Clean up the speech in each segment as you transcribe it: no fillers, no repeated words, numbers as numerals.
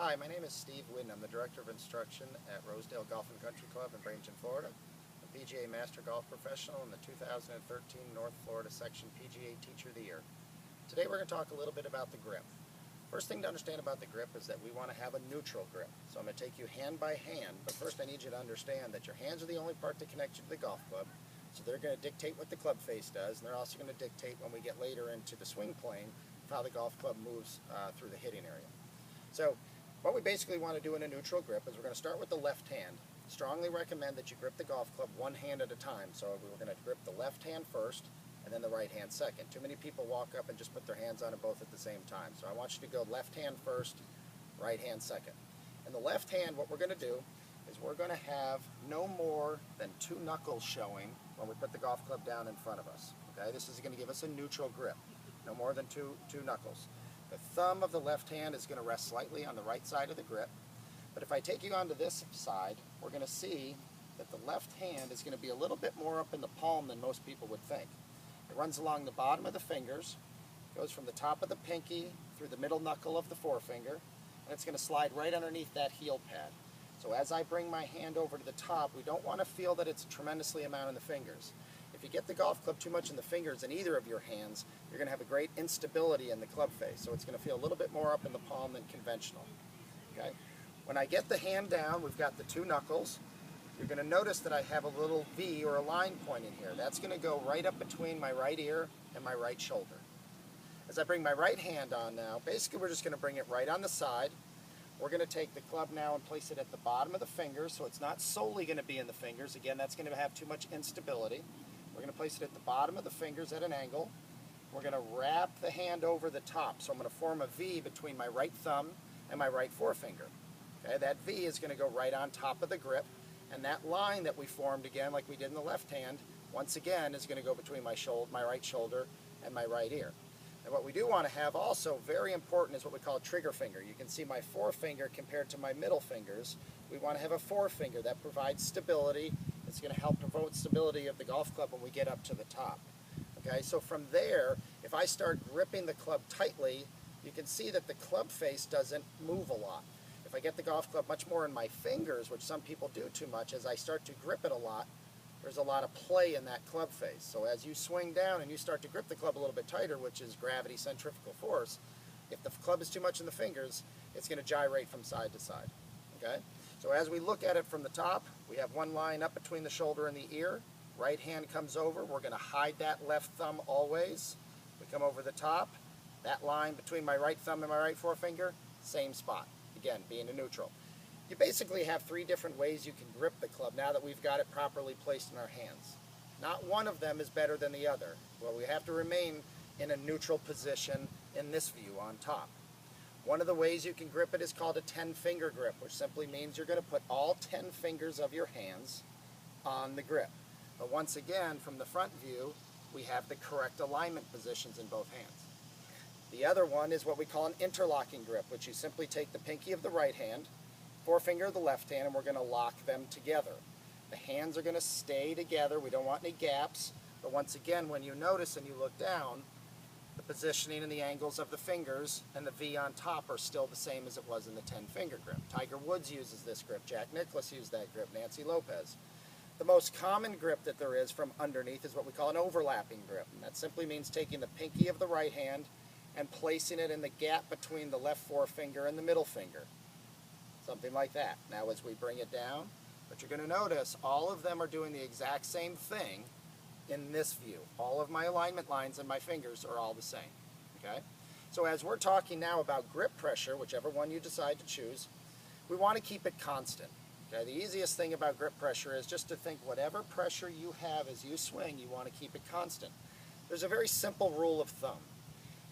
Hi, my name is Steve Whitten. I'm the Director of Instruction at Rosedale Golf and Country Club in Bradenton, Florida. I'm a PGA Master Golf Professional and the 2013 North Florida Section PGA Teacher of the Year. Today we're going to talk a little bit about the grip. First thing to understand about the grip is that we want to have a neutral grip. So I'm going to take you hand by hand, but first I need you to understand that your hands are the only part that connect you to the golf club. So they're going to dictate what the club face does, and they're also going to dictate when we get later into the swing plane of how the golf club moves through the hitting area. So what we basically want to do in a neutral grip is we're going to start with the left hand. Strongly recommend that you grip the golf club one hand at a time. So we're going to grip the left hand first and then the right hand second. Too many people walk up and just put their hands on it both at the same time. So I want you to go left hand first, right hand second. And the left hand, what we're going to do is we're going to have no more than 2 knuckles showing when we put the golf club down in front of us. Okay, this is going to give us a neutral grip. No more than two knuckles. The thumb of the left hand is going to rest slightly on the right side of the grip. But if I take you onto this side, we're going to see that the left hand is going to be a little bit more up in the palm than most people would think. It runs along the bottom of the fingers, goes from the top of the pinky through the middle knuckle of the forefinger, and it's going to slide right underneath that heel pad. So as I bring my hand over to the top, we don't want to feel that it's a tremendously amount in the fingers. If you get the golf club too much in the fingers in either of your hands, you're going to have a great instability in the club face. So it's going to feel a little bit more up in the palm than conventional. Okay? When I get the hand down, we've got the 2 knuckles. You're going to notice that I have a little V or a line point in here. That's going to go right up between my right ear and my right shoulder. As I bring my right hand on now, basically we're just going to bring it right on the side. We're going to take the club now and place it at the bottom of the fingers, so it's not solely going to be in the fingers. Again, that's going to have too much instability. We're going to place it at the bottom of the fingers at an angle. We're going to wrap the hand over the top. So I'm going to form a V between my right thumb and my right forefinger. Okay, that V is going to go right on top of the grip. And that line that we formed again, like we did in the left hand, once again is going to go between my right shoulder and my right ear. And what we do want to have also, very important, is what we call a trigger finger. You can see my forefinger compared to my middle fingers. We want to have a forefinger that provides stability. It's going to help promote stability of the golf club when we get up to the top. Okay, so from there, if I start gripping the club tightly, you can see that the club face doesn't move a lot. If I get the golf club much more in my fingers, which some people do too much, as I start to grip it a lot, there's a lot of play in that club face. So as you swing down and you start to grip the club a little bit tighter, which is gravity centrifugal force, if the club is too much in the fingers, it's going to gyrate from side to side. Okay? So as we look at it from the top, we have one line up between the shoulder and the ear. Right hand comes over. We're going to hide that left thumb always. We come over the top. That line between my right thumb and my right forefinger, same spot. Again, being a neutral. You basically have 3 different ways you can grip the club now that we've got it properly placed in our hands. Not one of them is better than the other. Well, we have to remain in a neutral position in this view on top. One of the ways you can grip it is called a 10-finger grip, which simply means you're going to put all 10 fingers of your hands on the grip. But once again, from the front view, we have the correct alignment positions in both hands. The other one is what we call an interlocking grip, which you simply take the pinky of the right hand, forefinger of the left hand, and we're going to lock them together. The hands are going to stay together. We don't want any gaps. But once again, when you notice and you look down, the positioning and the angles of the fingers and the V on top are still the same as it was in the 10-finger grip. Tiger Woods uses this grip. Jack Nicklaus used that grip. Nancy Lopez. The most common grip that there is from underneath is what we call an overlapping grip. And that simply means taking the pinky of the right hand and placing it in the gap between the left forefinger and the middle finger. Something like that. Now as we bring it down, what you're going to notice, all of them are doing the exact same thing in this view. All of my alignment lines and my fingers are all the same. Okay? So as we're talking now about grip pressure, whichever one you decide to choose, we want to keep it constant. Okay? The easiest thing about grip pressure is just to think whatever pressure you have as you swing, you want to keep it constant. There's a very simple rule of thumb.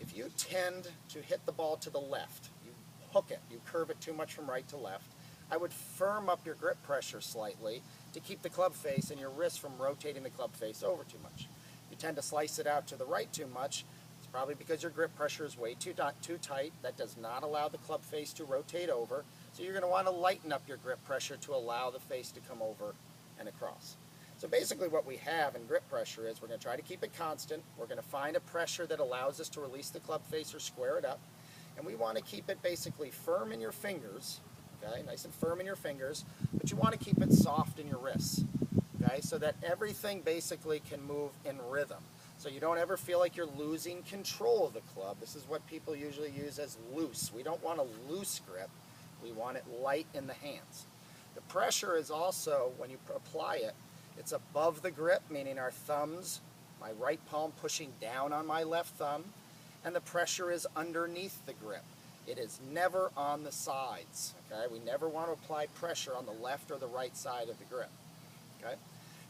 If you tend to hit the ball to the left, you hook it, you curve it too much from right to left, I would firm up your grip pressure slightly to keep the club face and your wrist from rotating the club face over too much. If you tend to slice it out to the right too much, it's probably because your grip pressure is way too tight. That does not allow the club face to rotate over. So you're going to want to lighten up your grip pressure to allow the face to come over and across. So basically what we have in grip pressure is we're going to try to keep it constant. We're going to find a pressure that allows us to release the club face or square it up. And we want to keep it basically firm in your fingers, okay, nice and firm in your fingers, but you want to keep it soft in your wrists, okay, so that everything basically can move in rhythm. So you don't ever feel like you're losing control of the club. This is what people usually use as loose. We don't want a loose grip. We want it light in the hands. The pressure is also, when you apply it, it's above the grip, meaning our thumbs, my right palm pushing down on my left thumb, and the pressure is underneath the grip. It is never on the sides, okay? We never want to apply pressure on the left or the right side of the grip, okay?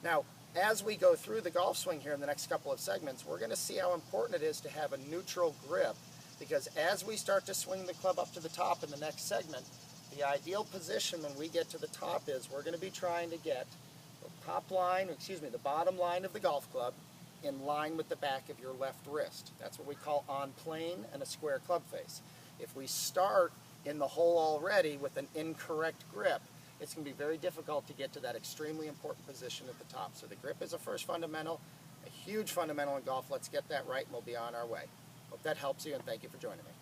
Now, as we go through the golf swing here in the next couple of segments, we're going to see how important it is to have a neutral grip, because as we start to swing the club up to the top in the next segment, the ideal position when we get to the top is we're going to be trying to get the bottom line of the golf club in line with the back of your left wrist. That's what we call on plane and a square club face. If we start in the hole already with an incorrect grip, it's going to be very difficult to get to that extremely important position at the top. So the grip is a first fundamental, a huge fundamental in golf. Let's get that right and we'll be on our way. Hope that helps you, and thank you for joining me.